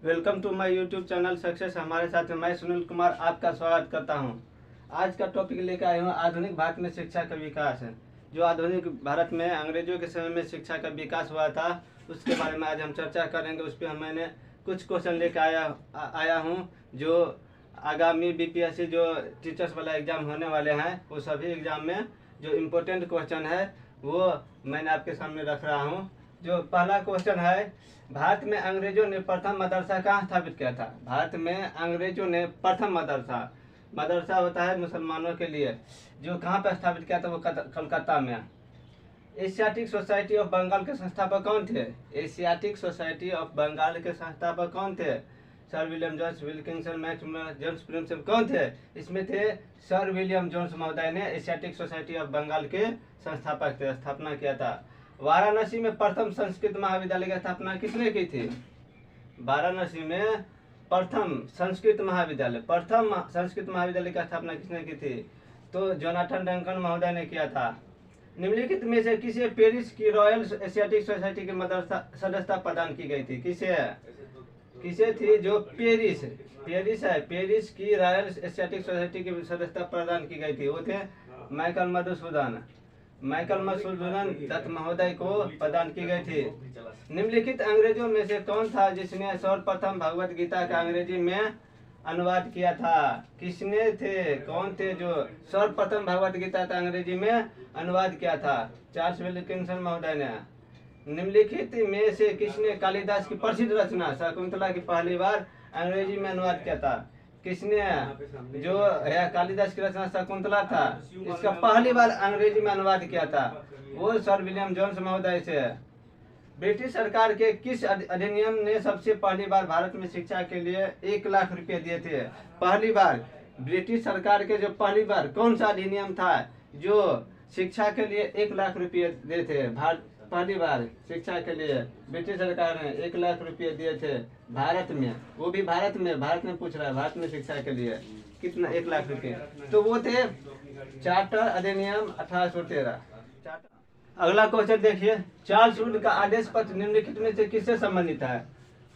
Welcome to my YouTube channel Success. हमारे साथ मैं सुनील कुमार आपका स्वागत करता हूं। आज का टॉपिक लेकर आए हूं आधुनिक भारत में शिक्षा का विकास। जो आधुनिक भारत में अंग्रेजों के समय में शिक्षा का विकास हुआ था उसके बारे में आज हम चर्चा करेंगे। उस पर मैंने कुछ क्वेश्चन लेकर आया हूँ जो आगामी बीपीएससी जो टीचर्स वाला एग्ज़ाम होने वाले हैं वो सभी एग्ज़ाम में जो इम्पोर्टेंट क्वेश्चन है वो मैंने आपके सामने रख रहा हूँ। जो पहला क्वेश्चन है, भारत में अंग्रेजों ने प्रथम मदरसा कहाँ स्थापित किया था? भारत में अंग्रेजों ने प्रथम मदरसा होता है मुसलमानों के लिए, जो कहाँ पर स्थापित किया था? वो कलकत्ता में। एशियाटिक सोसाइटी ऑफ बंगाल के संस्थापक कौन थे? एशियाटिक सोसाइटी ऑफ बंगाल के संस्थापक कौन थे? Sir William Jones, Wilkinson, Max Muller, James Prinsep कौन थे? इसमें थे सर विलियम जोन्स महोदय ने एशियाटिक सोसाइटी ऑफ बंगाल के संस्थापक थे, स्थापना किया था। वाराणसी में प्रथम संस्कृत महाविद्यालय की स्थापना किसने की थी? वाराणसी में प्रथम संस्कृत महाविद्यालय की स्थापना किसने की थी? तो जोनाथन डंकन महोदय ने किया था। निम्नलिखित में से किसे पेरिस की रॉयल एशियाटिक सोसाइटी की सदस्यता प्रदान की गई थी? किसे थी? जो पेरिस है, पेरिस की रॉयल एशियाटिक सोसाइटी की सदस्यता प्रदान की गई थी, वो थे माइकल मधुसूदन दत्त महोदय को प्रदान की गई थी। निम्नलिखित अंग्रेजों में से कौन था जिसने सर्वप्रथम भगवत गीता का अंग्रेजी में अनुवाद किया था? किसने थे? कौन थे जो सर्वप्रथम भगवत गीता का अंग्रेजी में अनुवाद किया था? चार्ल्स विल्किंसन महोदय ने। निम्नलिखित में से किसने कालिदास की प्रसिद्ध रचना शकुंतला की पहली बार अंग्रेजी में अनुवाद किया था? किसने? जो है कालिदास की रचना शकुंतला था, इसका पहली बार अंग्रेजी में अनुवाद किया था वो सर विलियम जोन्स महोदय से। ब्रिटिश सरकार के किस अधिनियम ने सबसे पहली बार भारत में शिक्षा के लिए 1 लाख रुपए दिए थे? पहली बार ब्रिटिश सरकार के जो पहली बार कौन सा अधिनियम था जो शिक्षा के लिए 1 लाख रुपये दिए थे? पहली बार शिक्षा के लिए ब्रिटिश सरकार ने 1 लाख रुपये दिए थे भारत में, वो भी भारत में पूछ रहा है, भारत में शिक्षा के लिए कितना 1 लाख रुपये? तो वो थे चार्टर अधिनियम 1813। अगला क्वेश्चन देखिए, चार्ल्स वुड का आदेश पत्र निम्नलिखित में से किससे संबंधित है?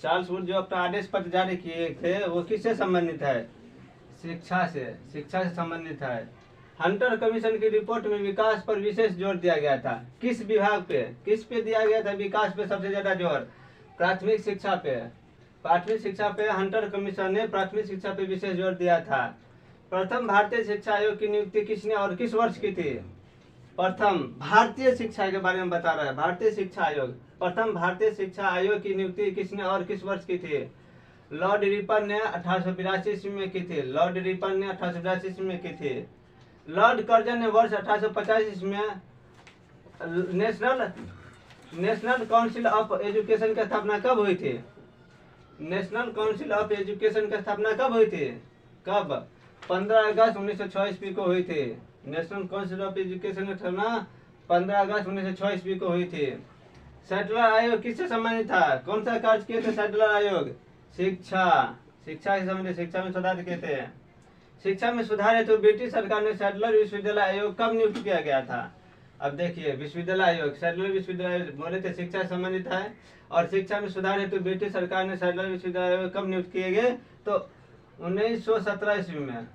चार्ल्स वुड जो अपना आदेश पत्र जारी किए थे वो किससे संबंधित है? शिक्षा से संबंधित है। हंटर कमीशन की रिपोर्ट में विकास पर विशेष जोर दिया गया था। किस विभाग पे, किस पे दिया गया था विकास पे सबसे ज्यादा जोर? प्राथमिक शिक्षा पे हंटर कमीशन ने प्राथमिक शिक्षा पे विशेष जोर दिया था। प्रथम भारतीय शिक्षा आयोग की नियुक्ति किसने और किस वर्ष की थी? प्रथम भारतीय शिक्षा के बारे में बता रहा है, भारतीय शिक्षा आयोग। प्रथम भारतीय शिक्षा आयोग की नियुक्ति किसने और किस वर्ष की थी? लॉर्ड रिपन ने 1882 ईस्वी में की थी। लॉर्ड कर्जन ने वर्ष 1850 ईस्वी में नेशनल काउंसिल ऑफ एजुकेशन की स्थापना कब हुई थी? नेशनल काउंसिल ऑफ एजुकेशन की स्थापना कब हुई थी? कब? 15 अगस्त 1906 ईस्वी को हुई थी। नेशनल काउंसिल ऑफ एजुकेशन की स्थापना 15 अगस्त 1906 ईस्वी को हुई थी। सैडलर आयोग किससे संबंधित था? कौन सा कार्य किए थे सैडलर आयोग? शिक्षा से संबंधित, शिक्षा में सुधार किए थे। शिक्षा में सुधार हेतु ब्रिटिश सरकार ने सैडलर विश्वविद्यालय आयोग कब नियुक्त किया गया था? अब देखिए, विश्वविद्यालय आयोग, सैडलर विश्वविद्यालय बोले थे शिक्षा से संबंधित है, और शिक्षा में सुधार हेतु ब्रिटिश सरकार ने सैडलर विश्वविद्यालय आयोग कब नियुक्त किए गए? तो 1917 ईस्वी में।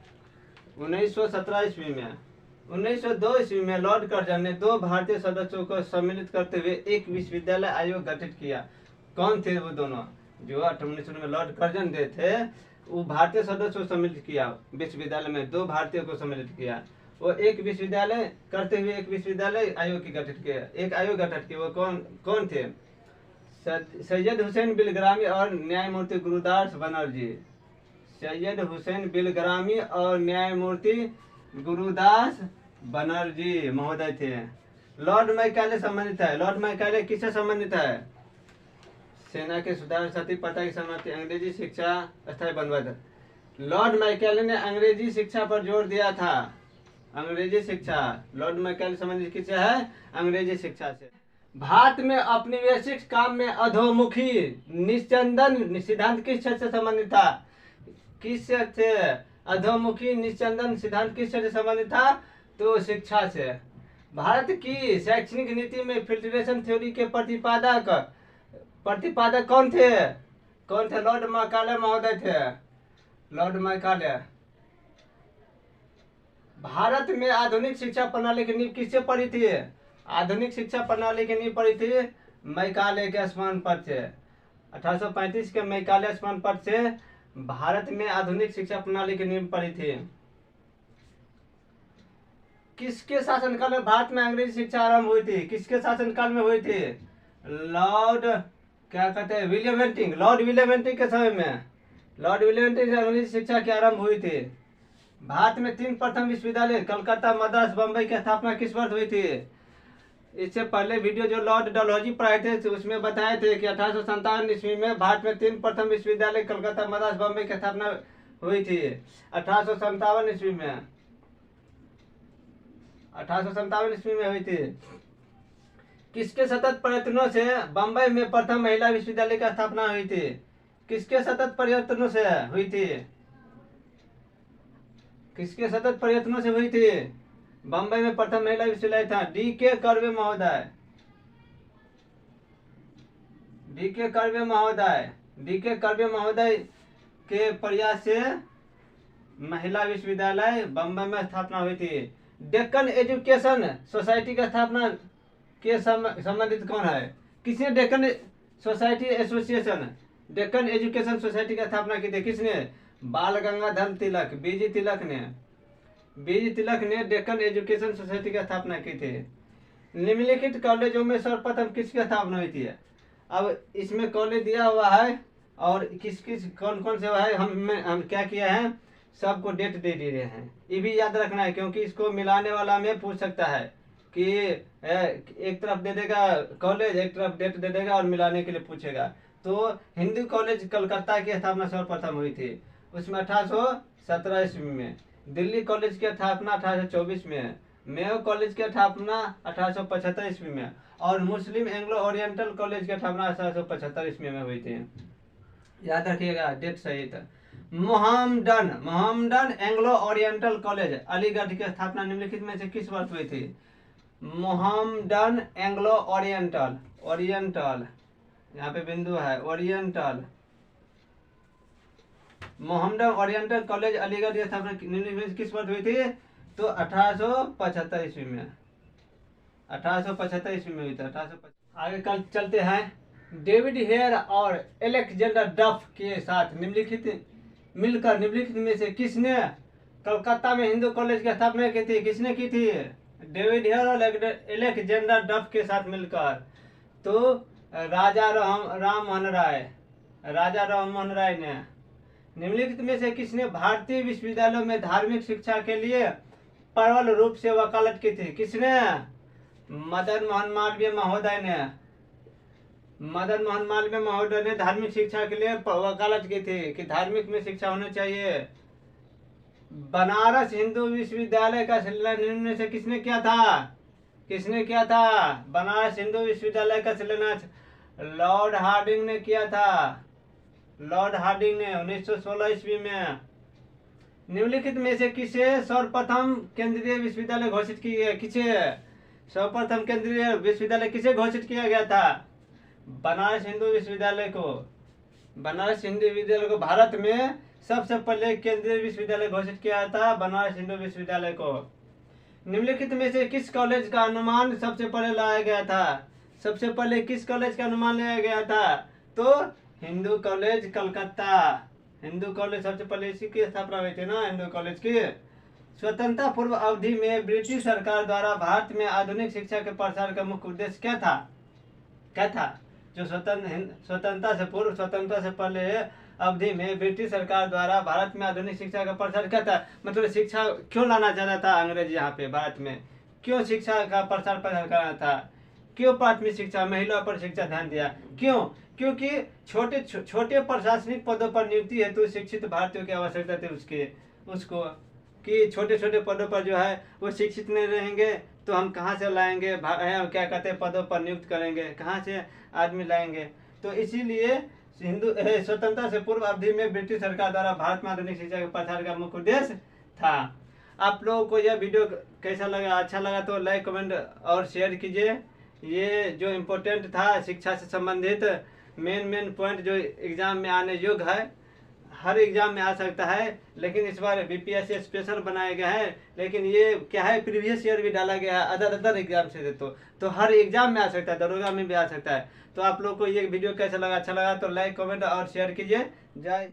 1902 ईस्वी में लॉर्ड कर्जन ने 2 भारतीय सदस्यों को सम्मिलित करते हुए एक विश्वविद्यालय आयोग गठित किया। कौन थे वो दोनों? जो 1900 में लॉर्ड कर्जन दे थे, वो भारतीय सदस्य को सम्मिलित किया विश्वविद्यालय में, 2 भारतीयों को सम्मिलित किया। वो एक विश्वविद्यालय करते हुए एक विश्वविद्यालय आयोग की गठित किया, एक आयोग गठित किया। वो कौन थे? सैयद हुसैन बिलग्रामी और न्यायमूर्ति गुरुदास बनर्जी। सैयद हुसैन बिलग्रामी और न्यायमूर्ति गुरुदास बनर्जी महोदय थे। लॉर्ड मैकाले संबंधित है। लॉर्ड मैकाले किससे संबंधित है? सेना के सुधार, सती प्रथा की समाप्ति, अंग्रेजी शिक्षा स्थायी बंदोबस्त। लॉर्ड मैकाले ने अंग्रेजी शिक्षा पर जोर दिया था। अंग्रेजी शिक्षा, लॉर्ड मैकाले संबंधित किससे है? अंग्रेजी शिक्षा से। भारत में औपनिवेशिक काम में अधोमुखी निस्यंदन सिद्धांत किस क्षेत्र से संबंधित था? किस क्षेत्र से? अधोमुखी निस्यंदन सिद्धांत किस क्षेत्र से संबंधित था? तो शिक्षा से। भारत की शैक्षणिक नीति में फिल्ट्रेशन थ्योरी के प्रतिपादक कौन थे? कौन थे? लॉर्ड मैकाले महोदय थे, लॉर्ड मैकाले। भारत में आधुनिक शिक्षा प्रणाली की नींव किससे पड़ी थी? आधुनिक शिक्षा प्रणाली की नींव पड़ी थी मैकाले के स्मरण पत्र से। 1835 के मैकाले स्मरण पत्र से भारत में आधुनिक शिक्षा प्रणाली की नींव पड़ी थी। किसके शासनकाल में भारत में अंग्रेजी शिक्षा आरंभ हुई थी? किसके शासनकाल में हुई थी? लॉर्ड क्या कहते हैं, William Bentinck. Lord William Bentinck के समय में, लॉर्ड विलियम बेंटिंक से अंग्रेजी शिक्षा की आरंभ हुई थी। भारत में 3 प्रथम विश्वविद्यालय कलकत्ता, मद्रास, बम्बई की स्थापना किस वर्ष हुई थी? इससे पहले वीडियो जो लॉर्ड डलहौजी पढ़ाए थे उसमें बताए थे कि 1857 ईस्वी में भारत में 3 प्रथम विश्वविद्यालय कलकत्ता, मद्रास, बम्बई की स्थापना हुई थी। 1857 ईस्वी में, 1857 ईस्वी में हुई थी। किसके सतत प्रयत्नों से बम्बई में प्रथम महिला विश्वविद्यालय की स्थापना हुई थी? किसके सतत प्रयत्नों से हुई थी? किसके सतत प्रयत्नों से हुई थी? बम्बई में प्रथम महिला विश्वविद्यालय था D.K. कर्वे महोदय। D.K. कर्वे महोदय, D.K. कर्वे महोदय के प्रयास से महिला विश्वविद्यालय बम्बई में स्थापना हुई थी। डेक्कन एजुकेशन सोसाइटी की स्थापना के संबंधित कौन है? किसने Deccan society association, Deccan education society की स्थापना की थी? किसने? बाल गंगाधर तिलक, बीजी तिलक ने। बीजी तिलक ने डेक्कन एजुकेशन सोसाइटी की स्थापना की थी। निम्नलिखित कॉलेजों में सर्वप्रथम किसकी स्थापना हुई थी? अब इसमें कॉलेज दिया हुआ है और किस किस कौन कौन से है, हम क्या किया है, सबको डेट दे दे रहे हैं। ये भी याद रखना है क्योंकि इसको मिलाने वाला में पूछ सकता है कि एक तरफ दे देगा कॉलेज, एक तरफ डेट दे देगा और मिलाने के लिए पूछेगा। तो हिंदू कॉलेज कलकत्ता की स्थापना सर्वप्रथम हुई थी, उसमें 1817 ईस्वी में। दिल्ली कॉलेज की स्थापना 1824 में। मेयो कॉलेज की स्थापना 1875 ईस्वी में और मुस्लिम एंग्लो ओरिएंटल कॉलेज की स्थापना 1875 ईस्वी में हुई थी। याद रखिएगा डेट सहित। Mohammedan Anglo oriental college Aligarh की स्थापना निम्नलिखित में से किस वर्ष हुई थी? मोहम्मडन एंग्लो ओरिएंटल, ओरिएंटल यहाँ पे बिंदु है, oriental, Mohammedan oriental college Aligarh की स्थापना निम्नलिखित में किस वर्ष हुई थी? तो 1875 ईस्वी में, 1875 ईस्वी में हुई थी। 1875। आगे कल चलते हैं। डेविड हेयर और अलेक्जेंडर डफ के साथ मिलकर निम्नलिखित में से किसने कलकत्ता में हिंदू कॉलेज की स्थापना की थी? किसने की थी? डेविड हेयर और अलेक्जेंडर डफ के साथ मिलकर। तो राजा राम मोहन राय, राजा राम मोहन राय ने। निम्नलिखित में से किसने भारतीय विश्वविद्यालयों में धार्मिक शिक्षा के लिए प्रबल रूप से वकालत की थी? किसने? मदन मोहन मालवीय महोदय ने। मदन मोहन मालवीय महोदय ने धार्मिक शिक्षा के लिए वकालत की थी कि धार्मिक में शिक्षा होनी चाहिए। बनारस हिंदू विश्वविद्यालय का शिलान्यास निम्न में से किसने किया था? किसने किया था बनारस हिंदू विश्वविद्यालय का शिलान्यास? लॉर्ड हार्डिंग ने किया था, लॉर्ड हार्डिंग ने 1916 ईस्वी में। निम्नलिखित में से किसे सर्वप्रथम केंद्रीय विश्वविद्यालय घोषित किया गया? किसे सर्वप्रथम केंद्रीय विश्वविद्यालय किसे घोषित किया गया था? बनारस हिंदू विश्वविद्यालय को। बनारस हिंदू विश्वविद्यालय को भारत में सबसे पहले केंद्रीय विश्वविद्यालय घोषित किया था बनारस हिंदू विश्वविद्यालय को। निम्नलिखित में से किस कॉलेज का अनुमान सबसे पहले लाया गया था? सबसे पहले किस कॉलेज का अनुमान लिया गया था? तो हिंदू कॉलेज कलकत्ता। हिंदू कॉलेज सबसे पहले इसी की स्थापना हुई थी ना, हिंदू कॉलेज की। स्वतंत्रता पूर्व अवधि में ब्रिटिश सरकार द्वारा भारत में आधुनिक शिक्षा के प्रसार का मुख्य उद्देश्य क्या था? क्या था? जो स्वतंत्रता से पूर्व, स्वतंत्रता से पहले अवधि में ब्रिटिश सरकार द्वारा भारत में आधुनिक शिक्षा का प्रसार क्या था? मतलब शिक्षा क्यों लाना चाहता था अंग्रेज यहाँ पे भारत में? क्यों शिक्षा का प्रसार करना था? क्यों प्राथमिक शिक्षा, महिला पर शिक्षा ध्यान दिया? क्यों? क्योंकि छोटे प्रशासनिक पदों पर नियुक्ति हेतु शिक्षित भारतीयों की आवश्यकता थी उसको कि छोटे छोटे पदों पर जो है वो शिक्षित नहीं रहेंगे तो हम कहाँ से लाएंगे, क्या कहते हैं, पदों पर नियुक्त करेंगे, कहाँ से आदमी लाएंगे? तो इसीलिए हिंदू स्वतंत्रता से पूर्व अवधि में ब्रिटिश सरकार द्वारा भारत में आधुनिक शिक्षा के प्रसार का मुख्य उद्देश्य था। आप लोगों को यह वीडियो कैसा लगा? अच्छा लगा तो लाइक, कमेंट और शेयर कीजिए। ये जो इम्पोर्टेंट था शिक्षा से संबंधित मेन पॉइंट जो एग्जाम में आने योग्य है, हर एग्जाम में आ सकता है। लेकिन इस बार बीपीएससी स्पेशल बनाया गया है, लेकिन ये क्या है प्रीवियस ईयर भी डाला गया है अदर एग्जाम से। तो हर एग्जाम में आ सकता है, दरोगा में भी आ सकता है। तो आप लोग को ये वीडियो कैसा लगा? अच्छा लगा तो लाइक कमेंट और शेयर कीजिए। जय